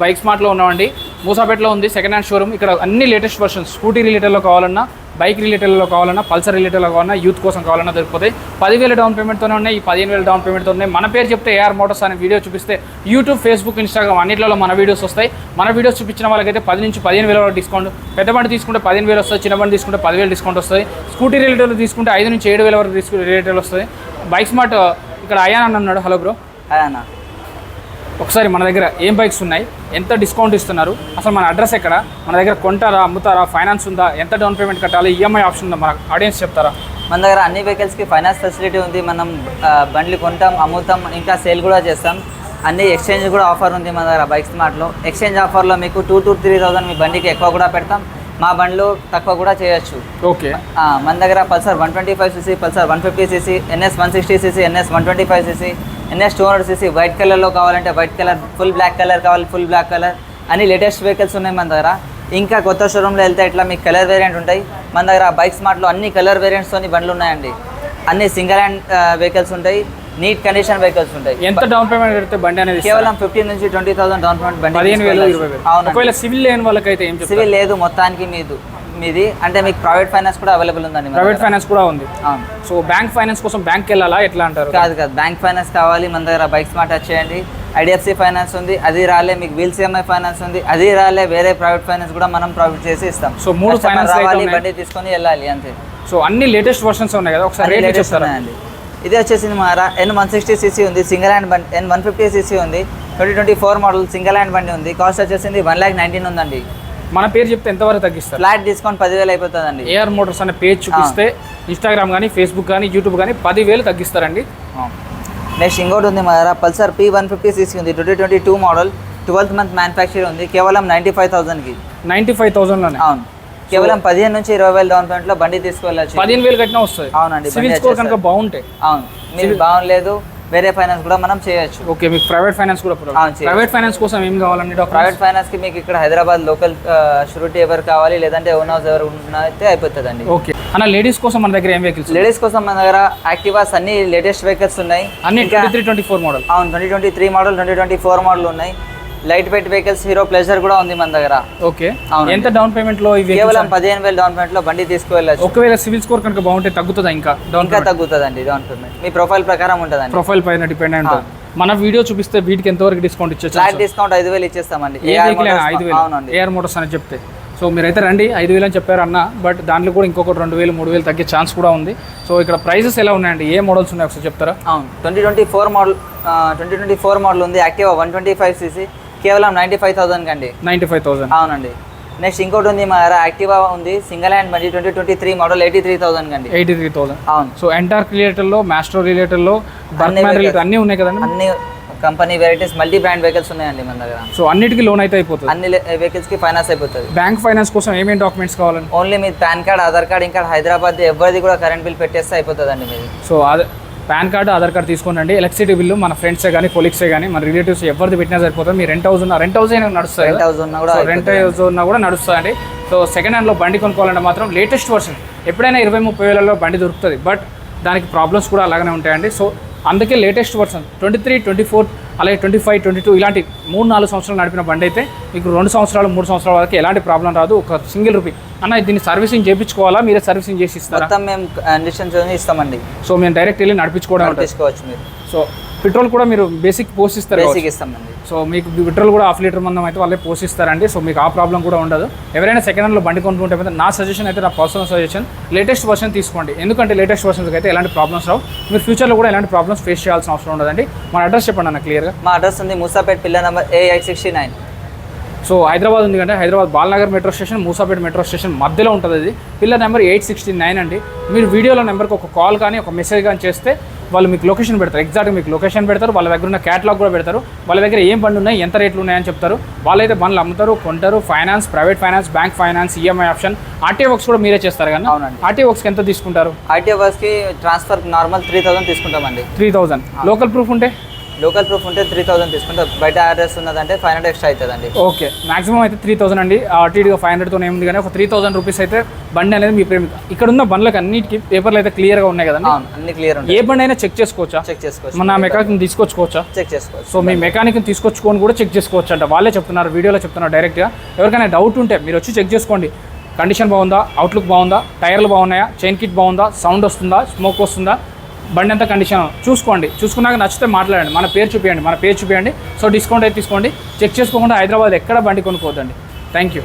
Bike స్మార్ట్లో ఉన్నామండి. మూసాపేటలో ఉంది second hand showroom. ఇక్కడ అన్ని లేటెస్ట్ వర్షన్స్ స్కూటీ రిలేటెడ్లో కావాలన్నా, బైక్ రిలేటెడ్లో కావాలన్నా, పల్సర్ రిలేటెడ్లో కావాలన్నా, యూత్ కోసం కావాలన్నా దొరికిపోతాయి. 10,000 డౌన్ పేమెంట్తోనే ఉన్నాయి, ఈ 15,000 డౌన్ పేమెంట్తో ఉన్నాయి. మన పేరు చెప్తే ఏఆర్ మోటార్స్ అనే వీడియో చూపిస్తే యూట్యూబ్, ఫేస్బుక్, ఇన్స్టాగ్రామ్ అన్నింటిలో మన వీడియోస్ వస్తాయి. మన వీడియోస్ చూపించిన వాళ్ళకైతే 10 నుంచి 15,000 వరకు డిస్కౌంట్. పెద్ద బండి తీసుకుంటే 15,000 వస్తుంది, చిన్న బండి తీసుకుంటే 10,000 డిస్కౌంట్ వస్తుంది. స్కూటీ రిలేటెడ్లో తీసుకుంటే 5 నుంచి 7,000 వరకు రిలేటెడ్ వస్తుంది. బైక్ స్మార్ట్ ఇక్కడ అయాన్ అన్నాడు. Hello bro. అయానా, ఒకసారి మన దగ్గర ఏం బైక్స్ ఉన్నాయి, ఎంత డిస్కౌంట్ ఇస్తున్నారు, అసలు మన అడ్రస్ ఎక్కడ, మన దగ్గర కొంటారా, అమ్ముతారా, ఫైనాన్స్ ఉందా, ఎంత డౌన్ పేమెంట్ కట్టాలి, ఈఎంఐ ఆప్షన్ ఉందా, మన ఆడియన్స్ చెప్తారా? మన దగ్గర అన్ని వెహికల్స్కి ఫైనాన్స్ ఫెసిలిటీ ఉంది. మనం బండ్లు కొంటాం, అమ్ముతాం, ఇంకా సేల్ కూడా చేస్తాం. అన్ని ఎక్స్చేంజ్ కూడా ఆఫర్ ఉంది మన దగ్గర బైక్ స్మార్ట్లో. ఎక్స్చేంజ్ ఆఫర్లో మీకు 2,000 to 3,000 మీ బండికి ఎక్కువ కూడా పెడతాం, మా బండ్లు తక్కువ కూడా చేయొచ్చు. ఓకే. మన దగ్గర Pulsar 125cc, Pulsar 150cc, NS 160cc, NS 125cc, NS 200cc, white కలర్లో కావాలంటే white colour, full black colour కావాలి ఫుల్ బ్లాక్ కలర్, అన్ని లేటెస్ట్ వెహికల్స్ ఉన్నాయి మన దగ్గర. ఇంకా కొత్త షోరూమ్లో వెళ్తే ఇట్లా మీకు కలర్ వేరియంట్ ఉంటాయి. మన దగ్గర బైక్ స్మార్ట్లో అన్ని కలర్ వేరియంట్స్తోని బండ్లు ఉన్నాయండి. అన్ని సింగిల్ హ్యాండ్ వెహికల్స్ ఉంటాయి, నీట్ కండిషన్ వెహికల్స్ ఉంటాయి. ఎంత డౌన్ పేమెంట్ పెడితే బండి అనేది? కేవలం 15,000 నుంచి 20,000 డౌన్ పేమెంట్ బండి. 15,000, 20,000. అవును. ఒకవేళ సివిల్ లేని వాళ్ళకైతే ఏం చెప్తారు? సివిల్ లేదు, మొత్తానికి మీది అంటే మీకు ప్రైవేట్ ఫైనాన్స్ కూడా అవైలబుల్ ఉందండి. ప్రైవేట్ ఫైనాన్స్ కూడా ఉంది. అవును. సో బ్యాంక్ ఫైనాన్స్ కోసం బ్యాంక్కి వెళ్ళాలా ఎట్లా అంటారు? కాదు, బ్యాంక్ ఫైనాన్స్ కావాలి మన దగ్గర బైక్ స్మార్ట్ వచ్చేయండి. IDFC ఫైనాన్స్ ఉంది, అది రాలే. మీకు వీల్స్ EMI ఫైనాన్స్ ఉంది, అది రాలే. వేరే ప్రైవేట్ ఫైనాన్స్ కూడా మనం ప్రొవైడ్ చేసి ఇస్తాం. సో 3 ఫైనాన్స్ రావాలి, బండి తీసుకొని వెళ్ళాలి అంతే. సో అన్ని లేటెస్ట్ వర్షన్స్ ఉన్నాయి కదా, ఒకసారి రేట్ చెప్తారా అండి? ఇది వచ్చేసింది మన N160cc ఉంది, సింగిల్ హ్యాండ్ బండి. N150cc ఉంది, 2024 మోడల్ సింగిల్ హ్యాండ్ బండి ఉంది. కాస్ట్ వచ్చేసింది 1,19,000 ఉందండి. మన పేరు చెప్తే ఎంతవరకు తగ్గిస్తారు? ఫ్లాట్ డిస్కౌంట్ 10,000 అయిపోతుందండి. ఏఆర్ మోటార్స్ అనే పేజ్ చూపిస్తే ఇన్స్టాగ్రామ్ కానీ, ఫేస్బుక్ కానీ, యూట్యూబ్ కానీ 10,000 తగ్గిస్తారండి. నెక్స్ట్ ఇంకోటి ఉంది మన దగ్గర పల్సర్ P150cc ఉంది, 2022 మోడల్, 12th మంత్ మ్యానుఫ్యాక్చర్ ఉంది. కేవలం 95,000కి. 95,000లోనే? అవును. కేవలం 15,000 నుంచి 20,000 డౌన్ పేమెంట్లో బండి తీసుకెళ్ళచ్చు. 15,000 కట్టినా వస్తుంది. అవునండి. సివిల్ స్కోర్ కనుక బాగుంటాయి. అవును. మీకు బాగుండలేదు, వేరే ఫైనాన్స్ కూడా మనం చేయొచ్చు. ఓకే. మీకు ప్రైవేట్ ఫైనాన్స్ కూడా? ప్రైవేట్ ఫైనాన్స్ కోసం ఏం కావాలండి? ప్రైవేట్ ఫైనాన్స్ కి మీకు ఇక్కడ హైదరాబాద్ లోకల్ షూరిటీ ఎవరు కావాలి, లేదంటే ఓన్ హౌస్ ఎవరు అయితే అయిపోతుందండి. ఓకే అన్న. లేడీస్ కోసం మన దగ్గర ఏం వెహికల్స్? లేడీస్ కోసం మన దగ్గర యాక్టివాస్ అన్ని లేటెస్ట్ వెహికల్స్ ఉన్నాయి. అన్ని 23-24 మోడల్? అవును. 2023 మోడల్, 2024 మోడల్ ఉన్నాయి. Light weight vehicles hero pleasure కూడా ఉంది మన దగ్గర. ఓకే. ఎంత డౌన్ పేమెంట్ లో? కేవలం 15,000 డౌన్ పేమెంట్ లో బండి తీసుకువెళ్ళచ్చు. ఒకవేళ సివిల్ స్కోర్ కనుక బాగుంటే తగ్గుతుందా? ఇంకా తగ్గుతుందండి డౌన్ పేమెంట్. మీ ప్రొఫైల్ ప్రకారం ఉంటుందండి. ప్రొఫైల్ పైన డిపెండ్ ఉంటుంది. మన వీడియో చూపిస్తే వీటికి ఎంతవరకు డిస్కౌంట్ ఇచ్చేచ్చు? ఫ్లాట్ డిస్కౌంట్ 5,000 ఇచ్చేస్తామండి. 5,000 ఏఆర్ మోటార్స్ అని చెప్తే. సో మీరైతే రండి. 5,000 అని చెప్పారు అన్న, బట్ దాంట్లో కూడా ఇంకొక 2,000, 3,000 తగ్గే ఛాన్స్ కూడా ఉంది. సో ఇక్కడ ప్రైజెస్ ఎలా ఉన్నాయండి, ఏ మోడల్స్ ఉన్నాయి ఒకసారి చెప్తారా? అవును. 2024 మోడల్ ఉంది, యాక్టివా 125cc, కేవలం 95,000 కండి. 95,000? అవునండి. నెక్స్ట్ ఇంకోటి ఉంది మా దగ్గర యాక్టివా ఉంది, సింగిల్ హ్యాండ్ బండి, 2023 మోడల్, 83,000 కండి. 83,000? అవును. సో ఎంటార్క్ రిలేటెడ్లో, మాస్ట్రో రిలేటెడ్లో, బర్గ్మ్యాన్ రిలేటెడ్ అన్నీ ఉన్నాయి కదండి? అన్ని company varieties, multi brand vehicles ఉన్నాయండి మన దగ్గర. సో అన్నిటికీ లోన్ అయితే అయిపోతుంది? అన్ని వెహికల్స్ కి ఫైనాన్స్ అయిపోతుంది. బ్యాంక్ ఫైనాన్స్ కోసం ఏమేమి డాక్యుమెంట్స్ కావాలండి? ఓన్లీ మీ పాన్ కార్డ్, ఆధార్ కార్డ్, ఇంకా హైదరాబాద్ ఎవరిది కూడా కరెంట్ బిల్ పెట్టేస్తే అయిపోతుందండి మీది. So pan card, Aadhaar card తీసుకోండి. ఎలక్ట్రిసిటీ బిల్లు మన ఫ్రెండ్సే కానీ, కొలీగ్సే కానీ, మన రిలేటివ్స్ ఎవరిది పెట్టినా సరిపోతుంది. మీ రెంట్ హౌస్ అయినా నడుస్తుంది. రెంట్ హౌస్ ఉన్నా కూడా నడుస్తుంది. సో సెకండ్ హ్యాండ్లో బండి కొనుక్కోవాలంటే మాత్రం లేటెస్ట్ వర్షన్. ఎప్పుడైనా 20-30 వేలలో బండి దొరుకుతుంది, బట్ దానికి ప్రాబ్లమ్స్ కూడా అలాగనే ఉంటాయండి. సో అందుకే లేటెస్ట్ వర్షన్ 23, 24, అలాగే 25, 22 ఇలాంటి 3-4 సంవత్సరాలు నడిపిన బండి అయితే మీకు 2 సంవత్సరాలు, 3 సంవత్సరాల వరకు ఎలాంటి ప్రాబ్లం రాదు. ఒక సింగిల్ రూపీ అన్న దీన్ని సర్వీసింగ్ చేయించుకోవాలా, మీరే సర్వీసింగ్ చేసి ఇస్తారా? మొత్తం మేము కండిషన్స్ ఇస్తామండి. సో మేము డైరెక్ట్ వెళ్ళి నడిపించుకోవచ్చు మీరు. సో పెట్రోల్ కూడా మీరు బేసిక్ పోసిస్తారు? బేసిక్ ఇస్తామండి. సో మీకు పెట్రోల్ కూడా 1/2 లీటర్ మందం అయితే వాళ్ళే పోసిస్తారండి. సో మీకు ఆ ప్రాబ్లం కూడా ఉండదు. ఎవరైనా సెకండ్ హ్యాండ్లో బండి కొనుక్కుంటే నా సజెషన్ అయితే, నా పర్సనల్ సజెషన్, లేటెస్ట్ వర్షన్ తీసుకోండి. ఎందుకంటే లేటెస్ట్ వర్షన్స్కి అయితే ఎలాంటి ప్రాబ్లమ్స్ రావు. మీరు ఫ్యూచర్లో కూడా ఎలాంటి ప్రాబ్లమ్స్ ఫేస్ చేయాల్సిన అవసరం ఉండదండి. మన అడ్రస్ చెప్పండి అన్న క్లియర్గా. మా అడ్రస్ ఉంది Moosapet, pillar number A869. So Hyderabad ఉంది కంటే Hyderabad Balanagar metro station, Moosapet metro station మధ్యలో ఉంటుంది. అది పిల్లర్ నెంబర్ 869 అండి. మీరు వీడియోలో నెంబర్కి ఒక కాల్ కానీ, ఒక మెసేజ్ కానీ చేస్తే వాళ్ళు మీకు లొకేషన్ పెడతారు. ఎగ్జాక్ట్గా మీకు లొకేషన్ పెడతారు. వాళ్ళ దగ్గర ఉన్న క్యాటలాగ్ కూడా పెడతారు. వాళ్ళ దగ్గర ఏం బండి ఉన్నాయి, ఎంత రేట్లు ఉన్నాయని చెప్తారు. వాళ్ళైతే బండ్లు అమ్ముతారు, కొంటారు. Finance, private finance, bank finance, EMI option, RTO works కూడా మీరే చేస్తారు కదా? అవునండి. ఆర్టీఓ వర్క్స్కి ఎంత తీసుకుంటారు? ఆర్టీఓ వర్క్స్కి ట్రాన్స్ఫర్ నార్మల్ 3,000 తీసుకుంటామండి. 3,000. లోకల్ ప్రూఫ్ ఉంటే? లోకల్ ప్రూఫ్ ఉంటే 3000 తీసుకుంటే, బయట అడ్రస్ ఉన్నదంటే 500 ఎక్స్ట్రా అవుతుందండి. ఓకే, మాక్సిమం అయితే 3000 అండి. అటుగా 500తో ఏముంది కానీ ఒక 3000 రూపీస్ అయితే బండి అనేది మీ ప్రేమ. ఇక్కడ ఉన్న బండ్లకు అన్నిటికీ పేపర్లు అయితే క్లియర్గా ఉన్నాయి కదండి. అన్ని క్లియర్ ఉంటాయి. ఏ బండి అయినా చెక్ చేసుకోవచ్చా? చెక్ చేసుకోవచ్చు. మన మెకానిక్ తీసుకొచ్చుకోవచ్చా? చెక్ చేసుకోవచ్చు. సో మీ మెకానిక్ని తీసుకొచ్చుకొని కూడా చెక్ చేసుకోవచ్చు అంట. వాళ్ళే చెప్తున్నారు, వీడియోలో చెప్తున్నారు డైరెక్ట్గా. ఎవరికైనా డౌట్ ఉంటే మీరు వచ్చి చెక్ చేసుకోండి. కండిషన్ బాగుందా, అవుట్లుక్ బాగుందా, టైర్లు బాగున్నాయా, చైన్ కిట్ బాగుందా, సౌండ్ వస్తుందా, స్మోక్ వస్తుందా, బండి అంతా కండిషన్ చూసుకోండి. చూసుకున్నాక నచ్చితే మాట్లాడండి, మన పేరు చూపించండి. సో డిస్కౌంట్ అయితే తీసుకోండి. చెక్ చేసుకోకుండా హైదరాబాద్ ఎక్కడ బండి కొనుక్కోవద్దండి. Thank you.